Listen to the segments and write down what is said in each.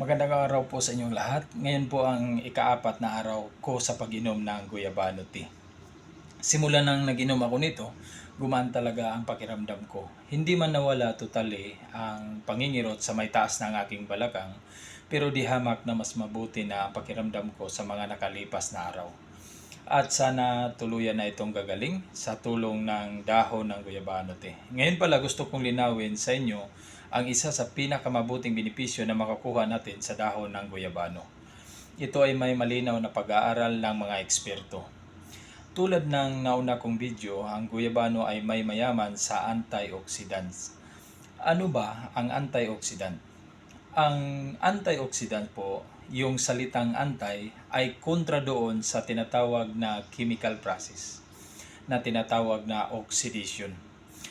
Magandang araw po sa inyong lahat. Ngayon po ang ikaapat na araw ko sa pag-inom ng Guyabano tea. Simula nang nag-inom ako nito, gumaan talaga ang pakiramdam ko. Hindi man nawala totally ang pangingirot sa may taas ng aking balakang, pero di hamak na mas mabuti na ang pakiramdam ko sa mga nakalipas na araw. At sana tuluyan na itong gagaling sa tulong ng dahon ng Guyabano tea. Ngayon pala gusto kong linawin sa inyo ang isa sa pinakamabuting benepisyo na makakuha natin sa dahon ng Guyabano. Ito ay may malinaw na pag-aaral ng mga eksperto. Tulad ng nauna kong video, ang Guyabano ay may mayaman sa antioxidants. Ano ba ang antioxidant? Ang antioxidant po, yung salitang anti, ay kontra doon sa tinatawag na chemical process na tinatawag na oxidation.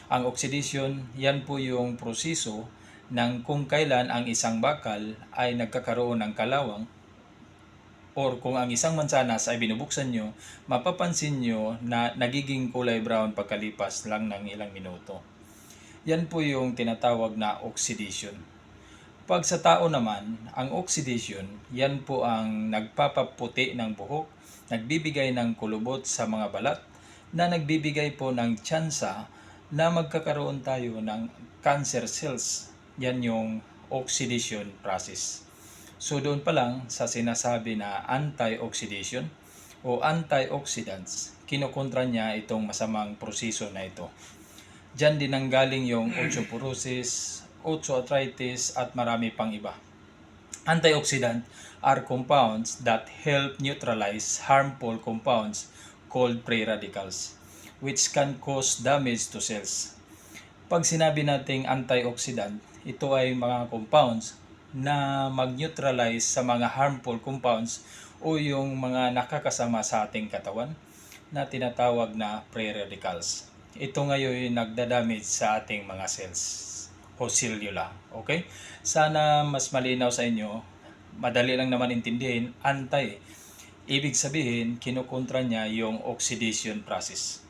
Ang oxidation, yan po yung proseso ng kung kailan ang isang bakal ay nagkakaroon ng kalawang or kung ang isang mansanas ay binubuksan nyo, mapapansin nyo na nagiging kulay brown pagkalipas lang ng ilang minuto. Yan po yung tinatawag na oxidation. Pag sa tao naman, ang oxidation, yan po ang nagpapaputi ng buhok, nagbibigay ng kulubot sa mga balat, na nagbibigay po ng tsansa na magkakaroon tayo ng cancer cells. Yan yung oxidation process. So doon pa lang sa sinasabi na antioxidation o antioxidants, kinukontra niya itong masamang proseso na ito. Diyan din nanggaling yung osteoporosis, osteoarthritis at marami pang iba. Antioxidant are compounds that help neutralize harmful compounds called free radicals, which can cause damage to cells. Pag sinabi nating antioxidant, ito ay mga compounds na mag-neutralize sa mga harmful compounds o yung mga nakakasama sa ating katawan na tinatawag na free radicals. Ito ngayon nagdadamage sa ating mga cells o cellula. Okay? Sana mas malinaw sa inyo. Madali lang naman intindihin. Ibig sabihin, kinukontra niya yung oxidation process.